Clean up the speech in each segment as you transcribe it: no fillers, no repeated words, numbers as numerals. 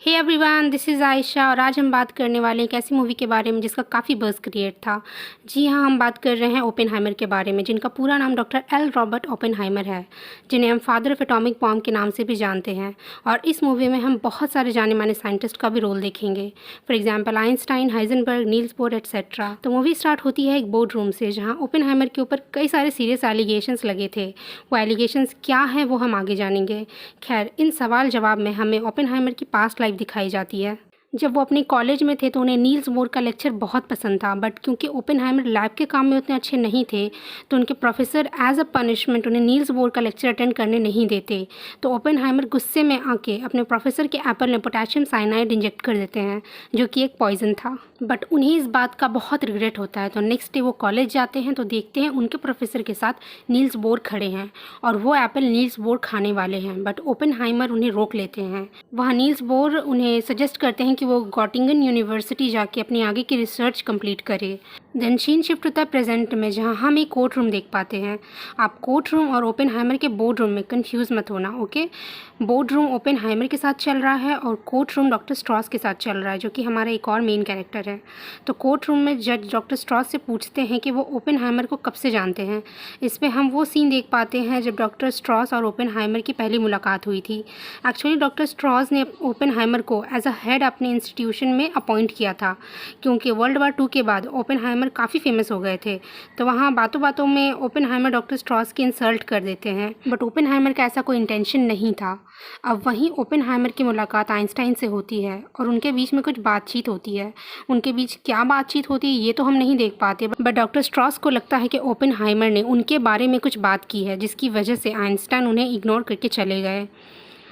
Hey everyone, this is Ayesha और आज हम बात करने वाले हैं एक ऐसी मूवी के बारे में जिसका काफ़ी बज़ क्रिएट था। जी हाँ, हम बात कर रहे हैं ओपेनहाइमर के बारे में, जिनका पूरा नाम डॉक्टर एल रॉबर्ट ओपेनहाइमर है, जिन्हें हम फादर ऑफ एटॉमिक बॉम्ब के नाम से भी जानते हैं। और इस मूवी में हम बहुत सारे जाने माने साइंटिस्ट का भी रोल देखेंगे, for example Einstein, Heisenberg, Niels Bohr etcetera. तो मूवी स्टार्ट होती है एक बोर्ड रूम से, जहाँ ओपेनहाइमर के ऊपर कई सारे सीरियस एलिगेशंस लगे थे। वो एलिगेशंस क्या हैं वो हम आगे जानेंगे। खैर, इन सवाल जवाब में हमें ओपेनहाइमर की पास्ट लाइफ दिखाई जाती है। जब वो अपने कॉलेज में थे तो उन्हें नील्स बोर का लेक्चर बहुत पसंद था, बट क्योंकि ओपेनहाइमर लैब के काम में उतने अच्छे नहीं थे तो उनके प्रोफेसर एज अ पनिशमेंट उन्हें नील्स बोर का लेक्चर अटेंड करने नहीं देते। तो ओपेनहाइमर गुस्से में आके अपने प्रोफेसर के एप्पल में पोटेशियम साइनाइड इंजेक्ट कर देते हैं, जो कि एक पॉइजन था। बट उन्हें इस बात का बहुत रिग्रेट होता है। तो नेक्स्ट डे वो कॉलेज जाते हैं तो देखते हैं उनके प्रोफेसर के साथ नील्स बोर खड़े हैं और वो एप्पल नील्स बोर खाने वाले हैं, बट ओपेनहाइमर उन्हें रोक लेते हैं। वहाँ नील्स बोर उन्हें सजेस्ट करते हैं कि वो गॉटिंगन यूनिवर्सिटी जाके अपनी आगे की रिसर्च कंप्लीट करे। देन सीन शिफ्ट होता है प्रेजेंट में, जहाँ हम एक कोर्ट रूम देख पाते हैं। आप कोर्ट रूम और ओपेनहाइमर के बोर्ड रूम में कंफ्यूज मत होना, ओके। बोर्ड रूम ओपेनहाइमर के साथ चल रहा है और कोर्ट रूम डॉक्टर स्ट्रॉस के साथ चल रहा है, जो कि हमारा एक और मेन कैरेक्टर है। तो कोर्ट रूम में जज डॉक्टर स्ट्रॉस से पूछते हैं कि वो ओपेनहाइमर को कब से जानते हैं। इस पर हम वो सीन देख पाते हैं जब डॉक्टर स्ट्रॉस और ओपेनहाइमर की पहली मुलाकात हुई थी। एक्चुअली डॉक्टर स्ट्रॉस ने ओपेनहाइमर को एज अ हेड अपने इंस्टीट्यूशन में अपॉइंट किया था, क्योंकि वर्ल्ड वार 2 के बाद ओपेनहाइमर काफ़ी फेमस हो गए थे। तो वहाँ बातों बातों में ओपेनहाइमर डॉक्टर स्ट्रॉस की इंसल्ट कर देते हैं, बट ओपेनहाइमर का ऐसा कोई इंटेंशन नहीं था। अब वहीं ओपेनहाइमर की मुलाकात आइंस्टाइन से होती है और उनके बीच में कुछ बातचीत होती है। उनके बीच क्या बातचीत होती है ये तो हम नहीं देख पाते, बट डॉक्टर स्ट्रॉस को लगता है कि ओपेनहाइमर ने उनके बारे में कुछ बात की है, जिसकी वजह से आइंस्टाइन उन्हें इग्नोर करके चले गए।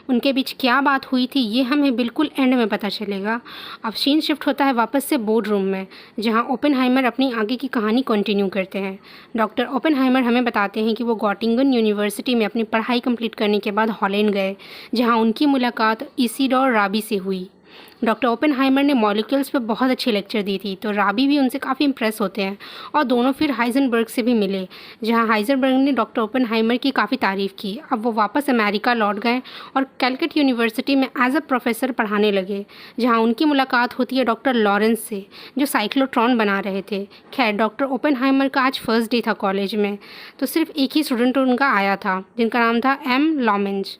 उनके बीच क्या बात हुई थी ये हमें बिल्कुल एंड में पता चलेगा। अब सीन शिफ्ट होता है वापस से बोर्ड रूम में, जहां ओपेनहाइमर अपनी आगे की कहानी कंटिन्यू करते हैं। डॉक्टर ओपेनहाइमर हमें बताते हैं कि वो गॉटिंगन यूनिवर्सिटी में अपनी पढ़ाई कंप्लीट करने के बाद हॉलैंड गए, जहां उनकी मुलाकात इसिडोर राबी से हुई। डॉक्टर ओपेनहाइमर ने मॉलिक्यूल्स पे बहुत अच्छी लेक्चर दी थी, तो राबी भी उनसे काफ़ी इंप्रेस होते हैं और दोनों फिर हाइजेनबर्ग से भी मिले, जहां हाइजेनबर्ग ने डॉक्टर ओपेनहाइमर की काफ़ी तारीफ़ की। अब वो वापस अमेरिका लौट गए और कैलकट यूनिवर्सिटी में एज अ प्रोफेसर पढ़ाने लगे, जहां उनकी मुलाकात होती है डॉक्टर लॉरेंस से, जो साइक्लोट्रॉन बना रहे थे। खैर, डॉक्टर ओपेनहाइमर का आज फर्स्ट डे था कॉलेज में, तो सिर्फ एक ही स्टूडेंट उनका आया था, जिनका नाम था एम लॉमेंज,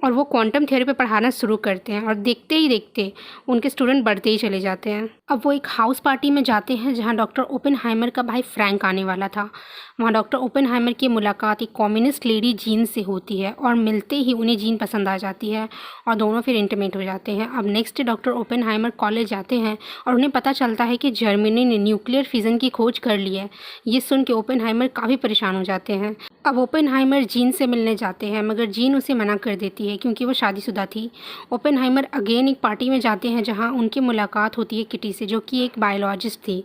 और वो क्वांटम थ्योरी पे पढ़ाना शुरू करते हैं और देखते ही देखते उनके स्टूडेंट बढ़ते ही चले जाते हैं। अब वो एक हाउस पार्टी में जाते हैं जहाँ डॉक्टर ओपेनहाइमर का भाई फ्रैंक आने वाला था। वहाँ डॉक्टर ओपेनहाइमर की मुलाकात एक कम्युनिस्ट लेडी जीन से होती है और मिलते ही उन्हें जीन पसंद आ जाती है और दोनों फिर इंटीमेट हो जाते हैं। अब next day doctor Oppenheimer college जाते हैं और उन्हें पता चलता है कि जर्मनी ने न्यूक्लियर फिजन की खोज कर ली है। ये सुन के ओपेनहाइमर काफ़ी परेशान हो जाते हैं। अब ओपेनहाइमर जीन से मिलने जाते हैं, मगर जीन उसे मना कर देती है क्योंकि वो शादीशुदा थी। ओपेनहाइमर अगेन एक पार्टी में जाते हैं जहां उनकी मुलाकात होती है किटी से, जो कि एक बायोलॉजिस्ट थी।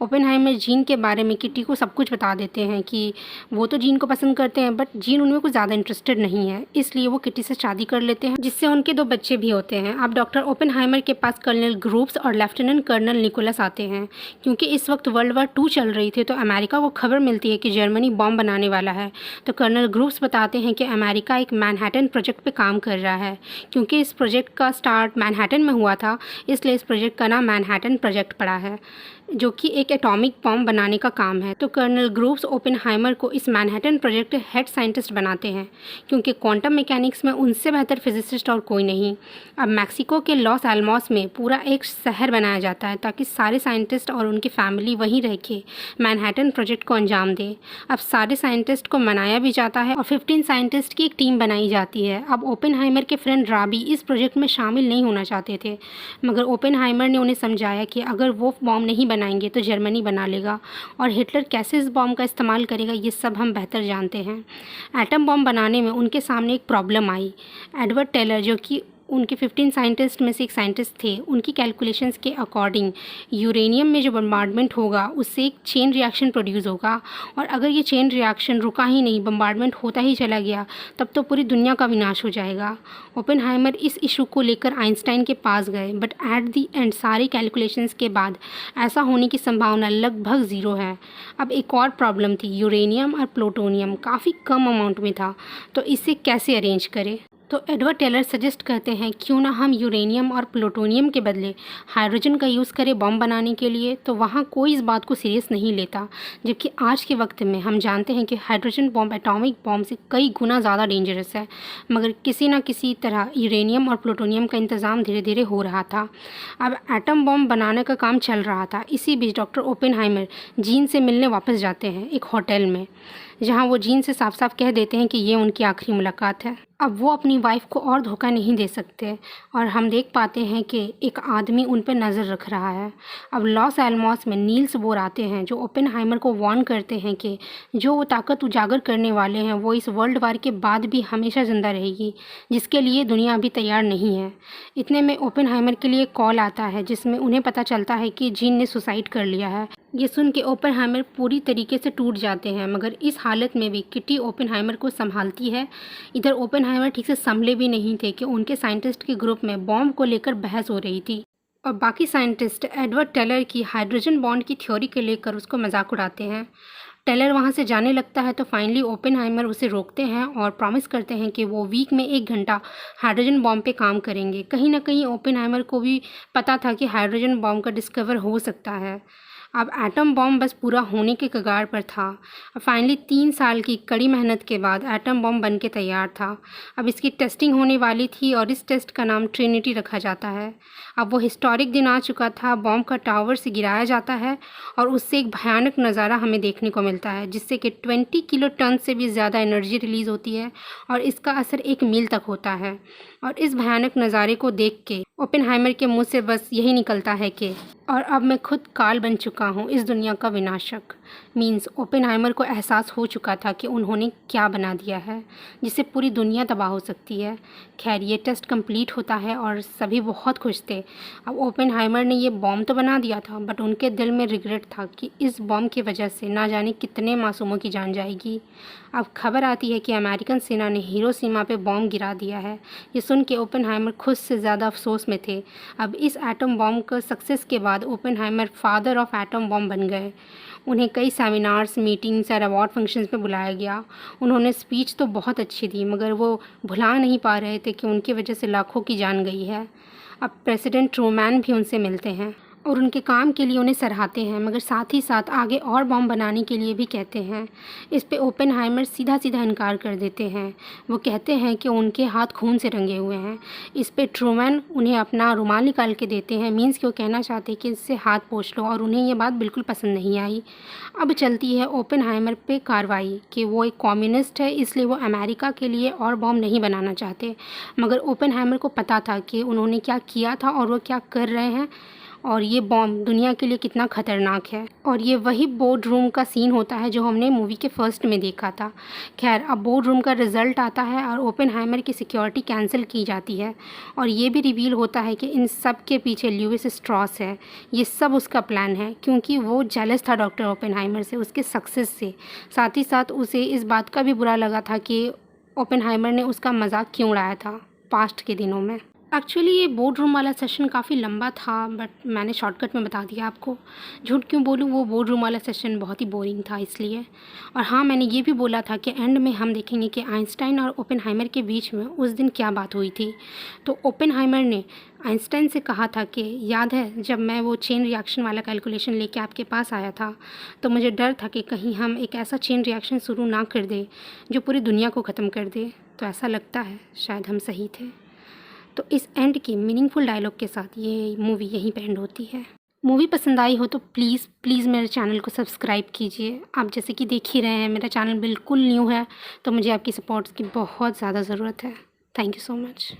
ओपेनहाइमर जीन के बारे में किटी को सब कुछ बता देते हैं कि वो तो जीन को पसंद करते हैं, बट जीन उनमें कुछ ज़्यादा इंटरेस्टेड नहीं है, इसलिए वो किटी से शादी कर लेते हैं, जिससे उनके 2 बच्चे भी होते हैं। अब डॉक्टर ओपेनहाइमर के पास कर्नल ग्रुप्स और लेफ्टिनेंट कर्नल निकोलस आते हैं, क्योंकि इस वक्त वर्ल्ड वार 2 चल रही थी, तो अमेरिका को खबर मिलती है कि जर्मनी बॉम्ब बनाने वाला है। तो कर्नल ग्रुप्स बताते हैं कि अमेरिका एक मैनहट्टन प्रोजेक्ट पे काम कर रहा है। क्योंकि इस प्रोजेक्ट का स्टार्ट मैनहट्टन में हुआ था, इसलिए इस प्रोजेक्ट का नाम मैनहट्टन प्रोजेक्ट पड़ा है, जो कि एक एटॉमिक बॉम्ब बनाने का काम है। तो कर्नल ग्रुप्स ओपेनहाइमर को इस मैनहट्टन प्रोजेक्ट हेड साइंटिस्ट बनाते हैं, क्योंकि क्वांटम मैकेनिक्स में उनसे बेहतर फिजिसिस्ट और कोई नहीं। अब मैक्सिको के लॉस एलमोस में पूरा एक शहर बनाया जाता है ताकि सारे साइंटिस्ट और उनकी फैमिली वहीं रह के मैनहट्टन प्रोजेक्ट को अंजाम दे। अब सारे साइंटिस्ट को मनाया भी जाता है और 15 साइंटिस्ट की एक टीम बनाई जाती है। अब ओपेनहाइमर के फ्रेंड राबी इस प्रोजेक्ट में शामिल नहीं होना चाहते थे, मगर ओपेनहाइमर ने उन्हें समझाया कि अगर वो बॉम्ब नहीं बनाएंगे तो जर्मनी बना लेगा और हिटलर कैसे इस बॉम्ब का इस्तेमाल करेगा ये सब हम बेहतर जानते हैं। एटम बॉम्ब बनाने में उनके सामने एक प्रॉब्लम आई। एडवर्ड टेलर, जो कि उनके 15 साइंटिस्ट में से एक साइंटिस्ट थे, उनकी कैलकुलेशंस के अकॉर्डिंग यूरेनियम में जो बम्बार्डमेंट होगा उससे एक चेन रिएक्शन प्रोड्यूस होगा, और अगर ये चेन रिएक्शन रुका ही नहीं, बम्बार्डमेंट होता ही चला गया, तब तो पूरी दुनिया का विनाश हो जाएगा। ओपेनहाइमर इस इशू को लेकर आइंस्टाइन के पास गए, बट एट दी एंड सारी कैलकुलेशंस के बाद ऐसा होने की संभावना लगभग 0 है। अब एक और प्रॉब्लम थी, यूरेनियम और प्लूटोनियम काफ़ी कम अमाउंट में था, तो इसे कैसे अरेंज करें। तो एडवर्ड टेलर सजेस्ट करते हैं क्यों ना हम यूरेनियम और प्लूटोनियम के बदले हाइड्रोजन का यूज़ करें बम बनाने के लिए। तो वहाँ कोई इस बात को सीरियस नहीं लेता, जबकि आज के वक्त में हम जानते हैं कि हाइड्रोजन बम एटॉमिक बम से कई गुना ज़्यादा डेंजरस है। मगर किसी न किसी तरह यूरेनियम और प्लूटोनियम का इंतज़ाम धीरे धीरे हो रहा था। अब एटम बम बनाने का काम चल रहा था। इसी बीच डॉक्टर ओपेनहाइमर जीन से मिलने वापस जाते हैं एक होटल में, जहाँ वो जीन से साफ साफ कह देते हैं कि ये उनकी आखिरी मुलाकात है। अब वो अपनी वाइफ को और धोखा नहीं दे सकते और हम देख पाते हैं कि एक आदमी उन पर नज़र रख रहा है। अब लॉस एलमॉस में नील्स बोर आते हैं जो ओपेनहाइमर को वार्न करते हैं कि जो वो ताकत उजागर करने वाले हैं वो इस वर्ल्ड वार के बाद भी हमेशा ज़िंदा रहेगी, जिसके लिए दुनिया अभी तैयार नहीं है। इतने में ओपेनहाइमर के लिए कॉल आता है जिसमें उन्हें पता चलता है कि जीन ने सुसाइड कर लिया है। ये सुन के ओपेनहाइमर पूरी तरीके से टूट जाते हैं, मगर इस हालत में भी किटी ओपेनहाइमर को संभालती है। इधर ओपेनहाइमर ठीक से संभले भी नहीं थे कि उनके साइंटिस्ट के ग्रुप में बॉम्ब को लेकर बहस हो रही थी और बाकी साइंटिस्ट एडवर्ड टेलर की हाइड्रोजन बॉन्ड की थ्योरी के लेकर उसको मजाक उड़ाते हैं। टेलर वहाँ से जाने लगता है तो फाइनली ओपेनहाइमर उसे रोकते हैं और प्रॉमिस करते हैं कि वो वीक में 1 घंटा हाइड्रोजन बॉम्ब पे काम करेंगे। कहीं ना कहीं ओपेनहाइमर को भी पता था कि हाइड्रोजन बॉम्ब का डिस्कवर हो सकता है। अब एटम बॉम्ब बस पूरा होने के कगार पर था। अब फाइनली 3 साल की कड़ी मेहनत के बाद एटम बॉम्ब बन के तैयार था। अब इसकी टेस्टिंग होने वाली थी और इस टेस्ट का नाम ट्रिनिटी रखा जाता है। अब वो हिस्टोरिक दिन आ चुका था। बॉम्ब का टावर से गिराया जाता है और उससे एक भयानक नज़ारा हमें देखने को मिलता है, जिससे कि 20 किलो टन से भी ज़्यादा एनर्जी रिलीज़ होती है और इसका असर 1 मील तक होता है। और इस भयानक नज़ारे को देख के ओपेनहाइमर के मुंह से बस यही निकलता है कि और अब मैं खुद काल बन चुका हूँ, इस दुनिया का विनाशक। मीन्स ओपेनहाइमर को एहसास हो चुका था कि उन्होंने क्या बना दिया है जिससे पूरी दुनिया तबाह हो सकती है। खैर, ये टेस्ट कंप्लीट होता है और सभी बहुत खुश थे। अब ओपेनहाइमर ने ये बॉम्ब तो बना दिया था, बट उनके दिल में रिग्रेट था कि इस बॉम्ब की वजह से ना जाने कितने मासूमों की जान जाएगी। अब खबर आती है कि अमेरिकन सेना ने हिरोशिमा पे बॉम्ब गिरा दिया है। ये सुन के ओपेनहाइमर खुद से ज़्यादा अफसोस में थे। अब इस एटम बॉम्ब का सक्सेस के बाद Oppenheimer father of atom bomb बन गए। उन्हें कई सेमिनार्स, मीटिंग्स और अवार्ड फंक्शंस में बुलाया गया। उन्होंने स्पीच तो बहुत अच्छी दी, मगर वो भुला नहीं पा रहे थे कि उनकी वजह से लाखों की जान गई है। अब प्रेसिडेंट ट्रूमैन भी उनसे मिलते हैं और उनके काम के लिए उन्हें सराहते हैं, मगर साथ ही साथ आगे और बॉम्ब बनाने के लिए भी कहते हैं। इस पे ओपेनहाइमर सीधा सीधा इनकार कर देते हैं। वो कहते हैं कि उनके हाथ खून से रंगे हुए हैं। इस पे ट्रूमैन उन्हें अपना रुमाल निकाल के देते हैं। मीन्स कि वो कहना चाहते हैं कि इससे हाथ पोंछ लो, और उन्हें ये बात बिल्कुल पसंद नहीं आई। अब चलती है ओपेनहाइमर पे कार्रवाई कि वो एक कम्युनिस्ट है, इसलिए वो अमेरिका के लिए और बॉम्ब नहीं बनाना चाहते। मगर ओपेनहाइमर को पता था कि उन्होंने क्या किया था और वो क्या कर रहे हैं और ये बॉम्ब दुनिया के लिए कितना ख़तरनाक है। और ये वही बोर्ड रूम का सीन होता है जो हमने मूवी के फर्स्ट में देखा था। खैर, अब बोर्ड रूम का रिज़ल्ट आता है और ओपेनहाइमर की सिक्योरिटी कैंसिल की जाती है और ये भी रिवील होता है कि इन सब के पीछे ल्यूइस स्ट्रॉस है। ये सब उसका प्लान है, क्योंकि वो जेलस था डॉक्टर ओपेनहाइमर से, उसके सक्सेस से। साथ ही साथ उसे इस बात का भी बुरा लगा था कि ओपेनहाइमर ने उसका मजाक क्यों उड़ाया था पास्ट के दिनों में। एक्चुअली ये बोर्ड रूम वाला सेशन काफ़ी लंबा था, बट मैंने शॉर्टकट में बता दिया आपको। झूठ क्यों बोलूँ, वो बोर्ड रूम वाला सेशन बहुत ही बोरिंग था इसलिए। और हाँ, मैंने ये भी बोला था कि एंड में हम देखेंगे कि आइंस्टाइन और ओपेनहाइमर के बीच में उस दिन क्या बात हुई थी। तो ओपेनहाइमर ने आइंस्टाइन से कहा था कि याद है जब मैं वो चेन रिएक्शन वाला कैलकुलेशन लेके आपके पास आया था, तो मुझे डर था कि कहीं हम एक ऐसा चेन रिएक्शन शुरू ना कर दे जो पूरी दुनिया को ख़त्म कर दे। तो ऐसा लगता है शायद हम सही थे। तो इस एंड की मीनिंगफुल डायलॉग के साथ ये मूवी यहीं पे एंड होती है। मूवी पसंद आई हो तो प्लीज़ प्लीज़ मेरे चैनल को सब्सक्राइब कीजिए। आप जैसे कि देख ही रहे हैं, मेरा चैनल बिल्कुल न्यू है, तो मुझे आपकी सपोर्ट्स की बहुत ज़्यादा ज़रूरत है। Thank you so much.